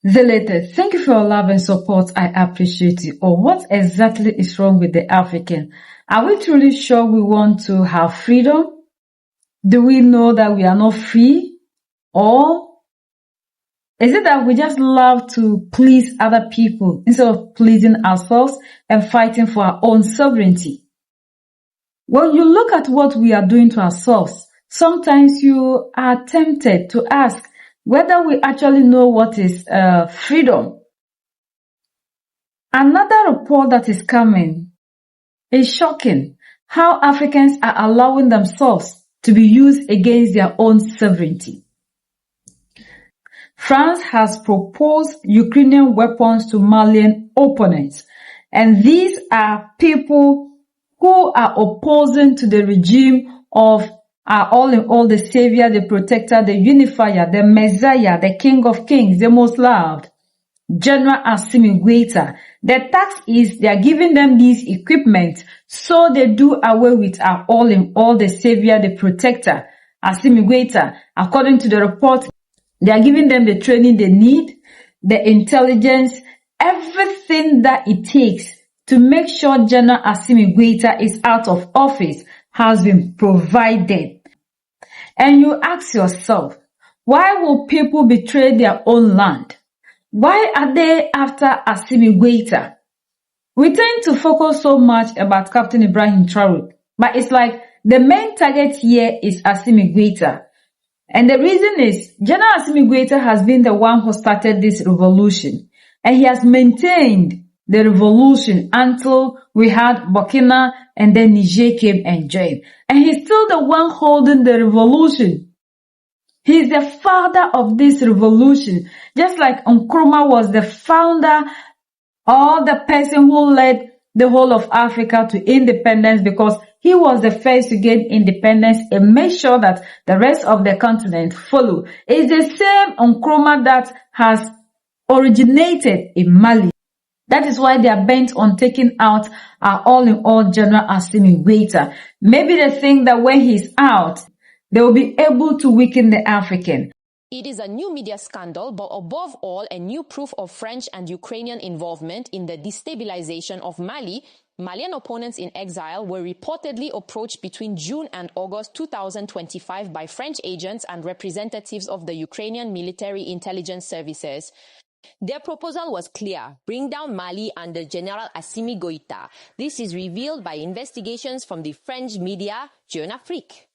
Zelated, thank you for your love and support. I appreciate it. Or what exactly is wrong with the African? Are we truly sure we want to have freedom? Do we know that we are not free? Or is it that we just love to please other people instead of pleasing ourselves and fighting for our own sovereignty? When you look at what we are doing to ourselves, sometimes you are tempted to ask whether we actually know what is freedom. Another report that is coming is shocking. How Africans are allowing themselves to be used against their own sovereignty. France has proposed Ukrainian weapons to Malian opponents, and these are people who are opposing to the regime of our all in all, the savior, the protector, the unifier, the messiah, the king of kings, the most loved, General Assimi Goïta. The tax is they are giving them these equipment so they do away with our all in all, the savior, the protector, Assimi Goïta. According to the report, they are giving them the training they need, the intelligence, everything that it takes to make sure General Assimi Goïta is out of office has been provided. And you ask yourself, why will people betray their own land? Why are they after Assimi Goïta? We tend to focus so much about Captain Ibrahim Traoré, but it's like the main target here is Assimi Goïta. And the reason is, General Assimi Goïta has been the one who started this revolution. And he has maintained the revolution until we had Burkina and then Niger came and joined. And he's still the one holding the revolution. He's the father of this revolution. Just like Nkrumah was the founder or the person who led the whole of Africa to independence because he was the first to gain independence and make sure that the rest of the continent follow. It's the same Nkrumah that has originated in Mali. That is why they are bent on taking out our all-in-all General Assimi Goïta. Maybe they think that when he's out, they will be able to weaken the African. It is a new media scandal, but above all, a new proof of French and Ukrainian involvement in the destabilization of Mali. Malian opponents in exile were reportedly approached between June and August 2025 by French agents and representatives of the Ukrainian military intelligence services. Their proposal was clear: bring down Mali under General Assimi Goïta. This is revealed by investigations from the French media Jeune Afrique.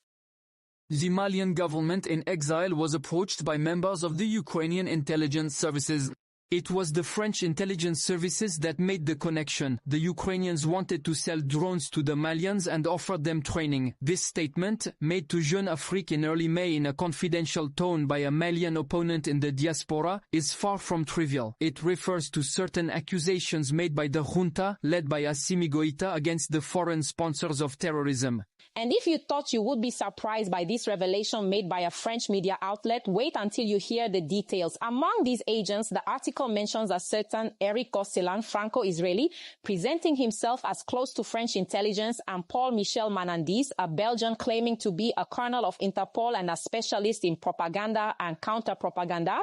The Malian government in exile was approached by members of the Ukrainian intelligence services. It was the French intelligence services that made the connection. The Ukrainians wanted to sell drones to the Malians and offered them training. This statement, made to Jeune Afrique in early May in a confidential tone by a Malian opponent in the diaspora, is far from trivial. It refers to certain accusations made by the junta, led by Assimi Goïta, against the foreign sponsors of terrorism. And if you thought you would be surprised by this revelation made by a French media outlet, wait until you hear the details. Among these agents, the article mentions a certain Eric Gosselin, Franco-Israeli, presenting himself as close to French intelligence, and Paul-Michel Manandis, a Belgian claiming to be a colonel of Interpol and a specialist in propaganda and counter-propaganda.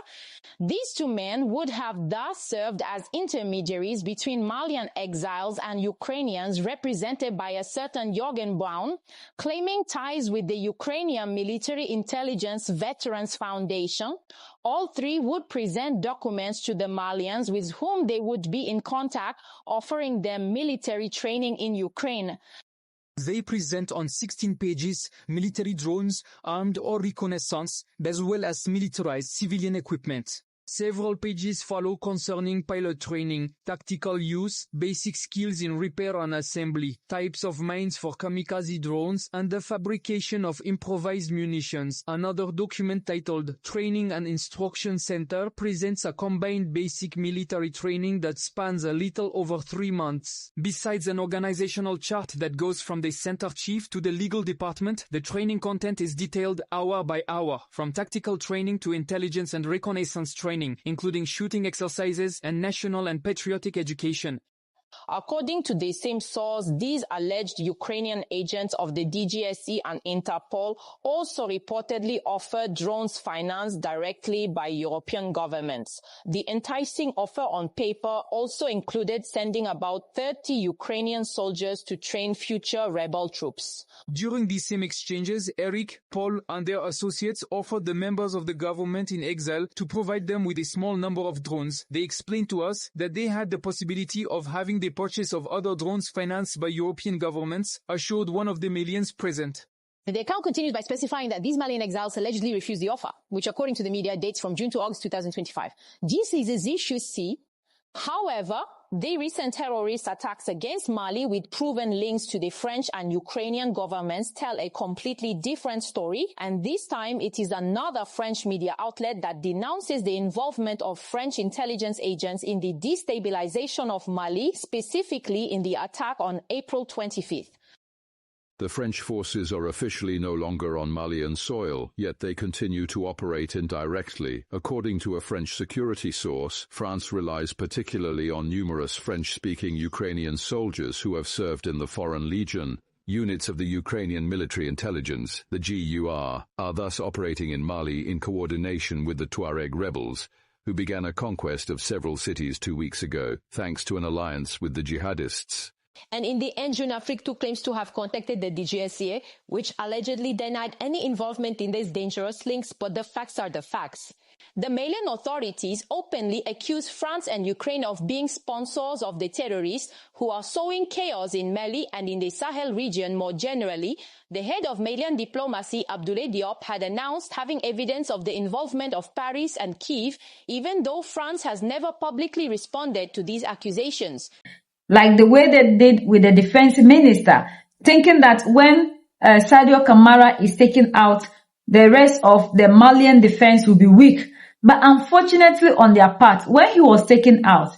These two men would have thus served as intermediaries between Malian exiles and Ukrainians, represented by a certain Jorgen Braun, claiming ties with the Ukrainian Military Intelligence Veterans Foundation. All three would present documents to the Malians with whom they would be in contact, offering them military training in Ukraine. They present on 16 pages military drones, armed or reconnaissance, as well as militarized civilian equipment. Several pages follow concerning pilot training, tactical use, basic skills in repair and assembly, types of mines for kamikaze drones, and the fabrication of improvised munitions. Another document titled Training and Instruction Center presents a combined basic military training that spans a little over 3 months. Besides an organizational chart that goes from the center chief to the legal department, the training content is detailed hour by hour, from tactical training to intelligence and reconnaissance training, including shooting exercises and national and patriotic education. According to the same source, these alleged Ukrainian agents of the DGSE and Interpol also reportedly offered drones financed directly by European governments. The enticing offer on paper also included sending about 30 Ukrainian soldiers to train future rebel troops. During these same exchanges, Eric, Paul, and their associates offered the members of the government in exile to provide them with a small number of drones. They explained to us that they had the possibility of having the purchase of other drones financed by European governments, assured one of the millions present. The account continues by specifying that these Malian exiles allegedly refused the offer, which according to the media dates from June to August 2025. This is as you see. However, the recent terrorist attacks against Mali with proven links to the French and Ukrainian governments tell a completely different story, and this time it is another French media outlet that denounces the involvement of French intelligence agents in the destabilization of Mali, specifically in the attack on April 25th. The French forces are officially no longer on Malian soil, yet they continue to operate indirectly. According to a French security source, France relies particularly on numerous French-speaking Ukrainian soldiers who have served in the Foreign Legion. Units of the Ukrainian military intelligence, the GUR, are thus operating in Mali in coordination with the Tuareg rebels, who began a conquest of several cities 2 weeks ago, thanks to an alliance with the jihadists. And in the end, Jeune Afrique too claims to have contacted the DGSE, which allegedly denied any involvement in these dangerous links, but the facts are the facts. The Malian authorities openly accuse France and Ukraine of being sponsors of the terrorists who are sowing chaos in Mali and in the Sahel region more generally. The head of Malian diplomacy, Abdoulaye Diop, had announced having evidence of the involvement of Paris and Kyiv, even though France has never publicly responded to these accusations. Like the way they did with the defense minister, thinking that when Sadio Kamara is taken out, the rest of the Malian defense will be weak. But unfortunately on their part, when he was taken out,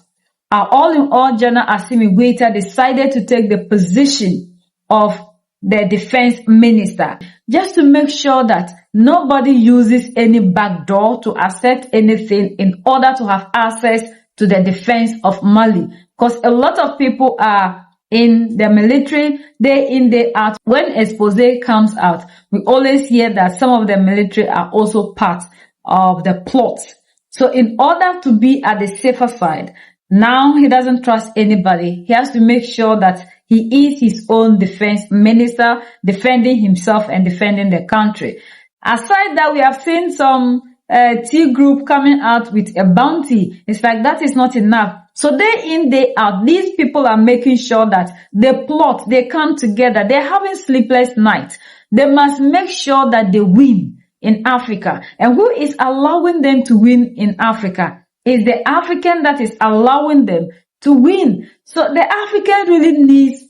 our all-in-all General Assimi Goïta decided to take the position of the defense minister, just to make sure that nobody uses any backdoor to accept anything in order to have access to the defense of Mali. Because a lot of people are in the military, day in, day out. When expose comes out, we always hear that some of the military are also part of the plot. So in order to be at the safer side, now he doesn't trust anybody. He has to make sure that he is his own defense minister, defending himself and defending the country. Aside that, we have seen some T group coming out with a bounty. It's like that is not enough. So day in, day out, these people are making sure that they plot, they come together, they're having sleepless nights. They must make sure that they win in Africa. And who is allowing them to win in Africa? It's the African that is allowing them to win. So the African really needs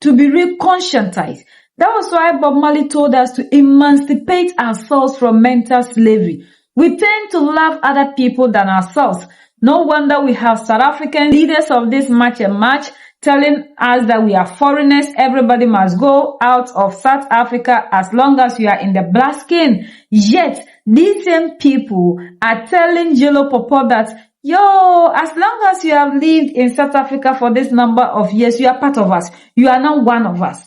to be reconscientized. That was why Bob Marley told us to emancipate ourselves from mental slavery. We tend to love other people than ourselves. No wonder we have South African leaders of this march and march telling us that we are foreigners. Everybody must go out of South Africa as long as you are in the black skin. Yet, these same people are telling Jello Popo that, yo, as long as you have lived in South Africa for this number of years, you are part of us. You are not one of us.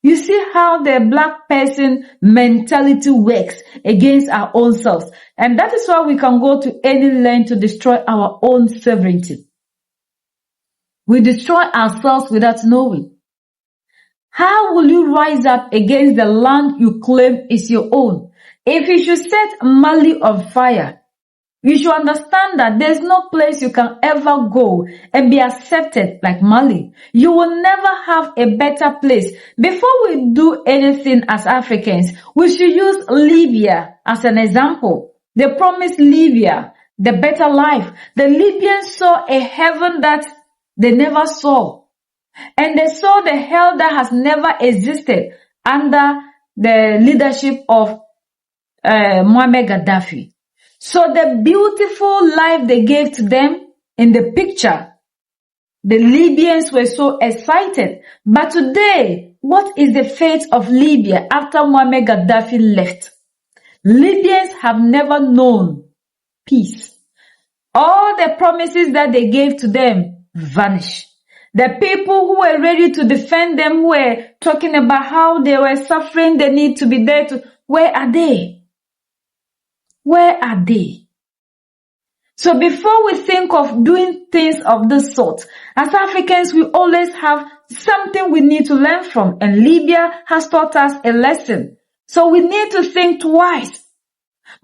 You see how the black person mentality works against our own selves. And that is why we can go to any length to destroy our own sovereignty. We destroy ourselves without knowing. How will you rise up against the land you claim is your own? If you should set Mali on fire, you should understand that there's no place you can ever go and be accepted like Mali. You will never have a better place. Before we do anything as Africans, we should use Libya as an example. They promised Libya the better life. The Libyans saw a heaven that they never saw. And they saw the hell that has never existed under the leadership of Muammar Gaddafi. So the beautiful life they gave to them in the picture, the Libyans were so excited. But today, what is the fate of Libya after Muammar Gaddafi left? Libyans have never known peace. All the promises that they gave to them vanished. The people who were ready to defend them, who were talking about how they were suffering, they need to be there to, where are they? Where are they? So before we think of doing things of this sort, as Africans, we always have something we need to learn from, and Libya has taught us a lesson. So we need to think twice.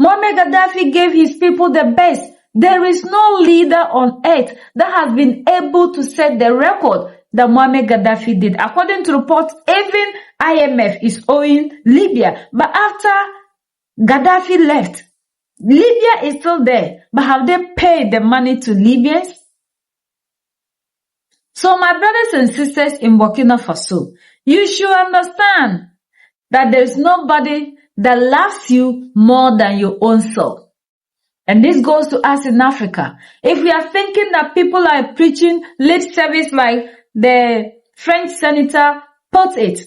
Muammar Gaddafi gave his people the best. There is no leader on earth that has been able to set the record that Muammar Gaddafi did. According to reports, even IMF is owing Libya. But after Gaddafi left, Libya is still there. But have they paid the money to Libyans? So my brothers and sisters in Burkina Faso, you should understand that there is nobody that loves you more than your own self. And this goes to us in Africa. If we are thinking that people are preaching lip service like the French senator put it,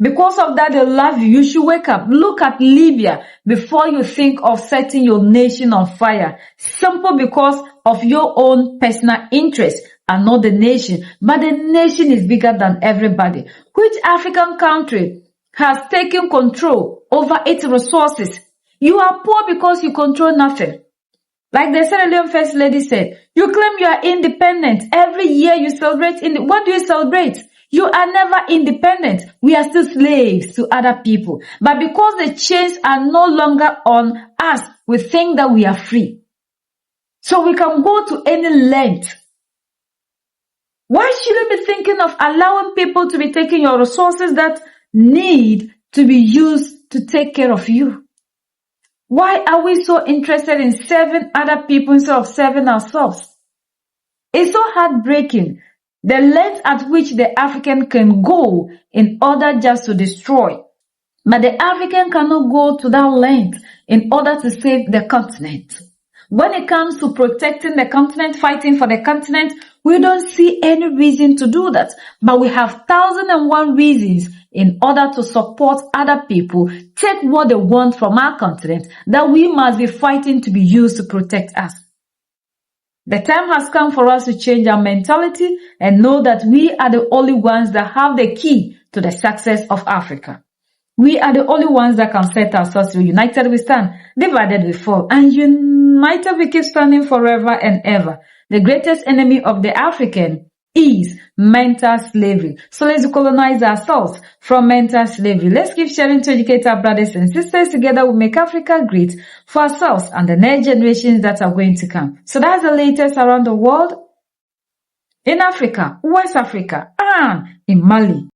because of that they love you, you should wake up. Look at Libya before you think of setting your nation on fire. Simple because of your own personal interest and not the nation. But the nation is bigger than everybody. Which African country has taken control over its resources? You are poor because you control nothing. Like the Sierra Leone First Lady said, you claim you are independent. Every year you celebrate. What do you celebrate? You are never independent. We are still slaves to other people. But because the chains are no longer on us, we think that we are free. So we can go to any length. Why should you be thinking of allowing people to be taking your resources that need to be used to take care of you? Why are we so interested in serving other people instead of serving ourselves? It's so heartbreaking, the length at which the African can go in order just to destroy. But the African cannot go to that length in order to save the continent. When it comes to protecting the continent, fighting for the continent, we don't see any reason to do that. But we have 1,001 reasons in order to support other people, take what they want from our continent, that we must be fighting to be used to protect us. The time has come for us to change our mentality and know that we are the only ones that have the key to the success of Africa. We are the only ones that can set ourselves free. United we stand, divided we fall, and united we keep standing forever and ever. The greatest enemy of the African is mental slavery. So let's colonize ourselves from mental slavery. Let's keep sharing to educate our brothers and sisters. Together we'll make Africa great for ourselves and the next generations that are going to come. So that's the latest around the world. In Africa, West Africa, and in Mali.